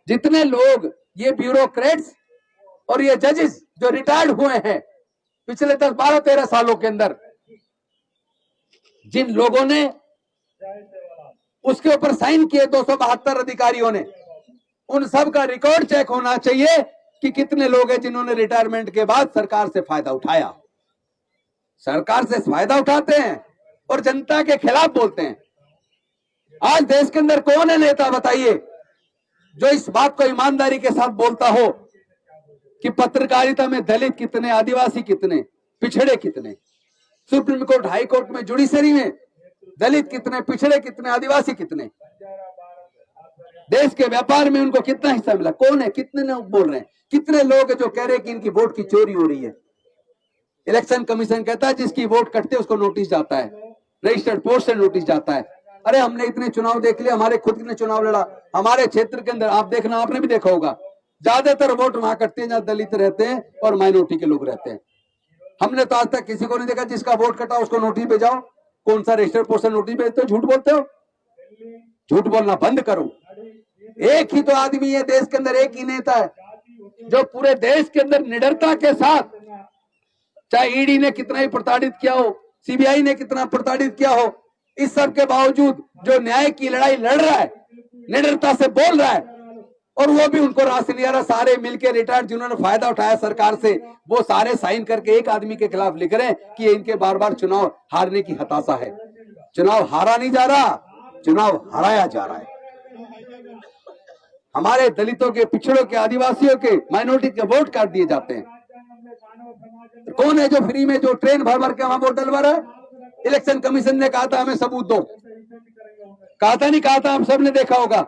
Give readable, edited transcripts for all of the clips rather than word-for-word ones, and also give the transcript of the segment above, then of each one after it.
जितने लोग ये ब्यूरोक्रेट्स और ये जजेस जो रिटायर्ड हुए हैं पिछले 10, 12, 13 सालों के अंदर, जिन लोगों ने उसके ऊपर साइन किए 272 अधिकारियों ने, उन सब का रिकॉर्ड चेक होना चाहिए कि कितने लोग हैं जिन्होंने रिटायरमेंट के बाद सरकार से फायदा उठाया। सरकार से फायदा उठाते हैं और जनता के खिलाफ बोलते हैं। आज देश के अंदर कौन है नेता बताइए जो इस बात को ईमानदारी के साथ बोलता हो कि पत्रकारिता में दलित कितने, आदिवासी कितने, पिछड़े कितने, सुप्रीम कोर्ट, हाई कोर्ट में, जुडिशरी में दलित कितने, पिछड़े कितने, आदिवासी कितने, देश के व्यापार में उनको कितना हिस्सा मिला, कौन है, कितने लोग बोल रहे हैं, कितने लोग हैं जो कह रहे हैं कि इनकी वोट की चोरी हो रही है। इलेक्शन कमीशन कहता है जिसकी वोट कटते उसको नोटिस जाता है, रजिस्टर्ड पोस्ट से नोटिस जाता है। अरे हमने इतने चुनाव देख लिए, हमारे खुद ने चुनाव लड़ा, हमारे क्षेत्र के अंदर आप देखना, आपने भी देखा होगा, ज्यादातर वोट वहां कटते हैं जहां दलित रहते हैं और माइनॉरिटी के लोग रहते हैं। हमने तो आज तक किसी को नहीं देखा जिसका वोट कटा उसको नोटिस भेजाओ। कौन सा रजिस्टर्ड पोस्ट से नोटिस भेजते हो? झूठ बोलते हो, झूठ बोलना बंद करो। एक ही तो आदमी है देश के अंदर, एक ही नेता है जो पूरे देश के अंदर निडरता के साथ, चाहे ईडी ने कितना ही प्रताड़ित किया हो, सीबीआई ने कितना प्रताड़ित किया हो, इस सब के बावजूद जो न्याय की लड़ाई लड़ रहा है, निडरता से बोल रहा है, और वो भी उनको रास नहीं आ रहा। सारे मिलकर रिटायर्ड जिन्होंने फायदा उठाया सरकार से, वो सारे साइन करके एक आदमी के खिलाफ लिख रहे हैं कि इनके बार बार चुनाव हारने की हताशा है। चुनाव हारा नहीं जा रहा, चुनाव हराया जा रहा है। हमारे दलितों के, पिछड़ों के, आदिवासियों के, माइनॉरिटी के वोट काट दिए जाते हैं। कौन है जो फ्री में, जो ट्रेन भर भर के वहां वोट डलवा रहा है? इलेक्शन कमीशन ने कहा था हमें सबूत दो, कहा था नहीं कहा था, आप सबने देखा होगा।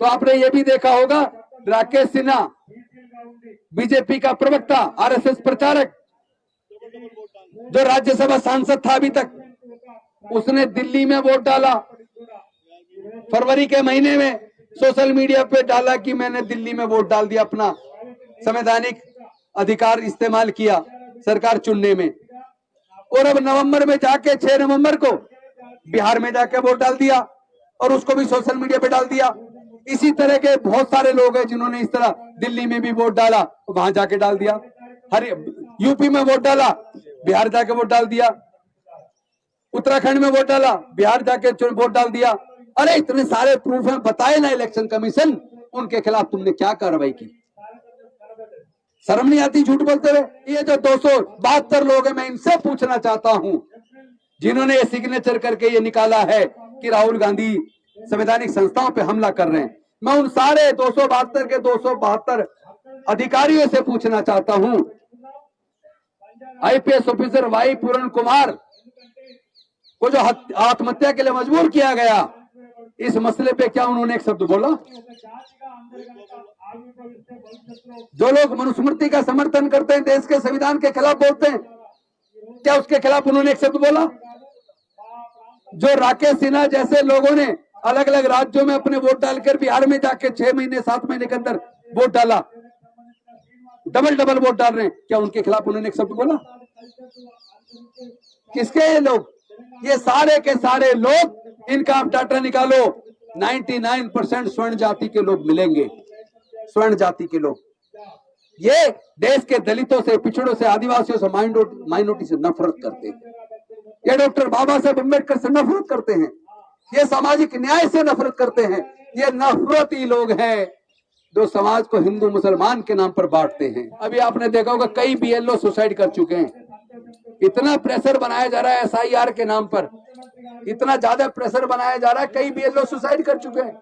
तो आपने ये भी देखा होगा राकेश सिन्हा, बीजेपी का प्रवक्ता, आरएसएस प्रचारक, जो राज्यसभा सांसद था अभी तक, उसने दिल्ली में वोट डाला। फरवरी के महीने में सोशल मीडिया पे डाला कि मैंने दिल्ली में वोट डाल दिया, अपना संवैधानिक अधिकार इस्तेमाल किया सरकार चुनने में। और अब नवंबर में जाके, 6 नवंबर को बिहार में जाके वोट डाल दिया और उसको भी सोशल मीडिया पे डाल दिया। इसी तरह के बहुत सारे लोग हैं जिन्होंने इस तरह दिल्ली में भी वोट डाला, वहां जाके डाल दिया, यूपी में वोट डाला, बिहार जाके वोट डाल दिया, उत्तराखंड में वोट डाला, बिहार जाके वोट डाल दिया। अरे इतने सारे प्रूफ हैं, बताए ना इलेक्शन कमीशन, उनके खिलाफ तुमने क्या कार्रवाई की? शर्म नहीं आती झूठ बोलते हुए? ये जो 272 लोग हैं, मैं इनसे पूछना चाहता हूं जिन्होंने ये सिग्नेचर करके ये निकाला है कि राहुल गांधी संवैधानिक संस्थाओं पे हमला कर रहे हैं, मैं उन सारे 272 के 272 अधिकारियों से पूछना चाहता हूं, आईपीएस ऑफिसर वाई पूरण कुमार को जो आत्महत्या के लिए मजबूर किया गया, इस मसले पे क्या उन्होंने एक शब्द बोला? जो लोग मनुस्मृति का समर्थन करते हैं, देश के संविधान के खिलाफ बोलते हैं, क्या उसके खिलाफ उन्होंने एक शब्द बोला? जो राकेश सिन्हा जैसे लोगों ने अलग अलग राज्यों में अपने वोट डालकर बिहार में जाके 6 महीने 7 महीने के अंदर वोट डाला, डबल वोट डाल रहे हैं, क्या उनके खिलाफ उन्होंने एक शब्द बोला? किसके ये लोग? ये सारे के सारे लोग, इनका आप डाटा निकालो, 99% स्वर्ण जाति के लोग मिलेंगे, स्वर्ण जाति के लोग। ये देश के दलितों से, पिछड़ों से, आदिवासियों से, माइनॉरिटी से नफरत करते हैं। ये डॉक्टर बाबा साहब अम्बेडकर से नफरत करते हैं, ये सामाजिक न्याय से नफरत करते हैं। ये नफरती लोग हैं जो समाज को हिंदू मुसलमान के नाम पर बांटते हैं। अभी आपने देखा होगा कई बीएलओ सुसाइड कर चुके हैं। इतना प्रेशर बनाया जा रहा है एसआईआर के नाम पर, इतना ज्यादा प्रेशर बनाया जा रहा है, कई बीएलओ सुसाइड कर चुके हैं।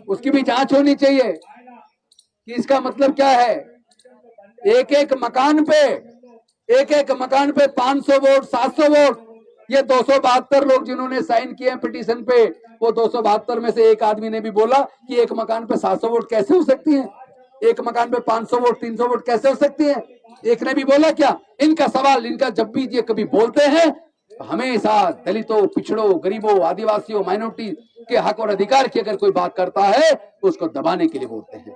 उसकी भी जांच होनी चाहिए कि इसका मतलब क्या है। एक एक मकान पे 500 वोट, 700 वोट, ये 272 लोग जिन्होंने साइन किए हैं पिटीशन पे, वो 272 में से एक आदमी ने भी बोला कि एक मकान पे 700 वोट कैसे हो सकती है, एक मकान पे 500 वोट, 300 वोट कैसे हो सकती है? एक ने भी बोला क्या? इनका सवाल, इनका जब भी ये कभी बोलते हैं हमेशा दलितों, पिछड़ों, गरीबों, आदिवासियों, माइनॉरिटी के हक और अधिकार की अगर कोई बात करता है तो उसको दबाने के लिए बोलते हैं।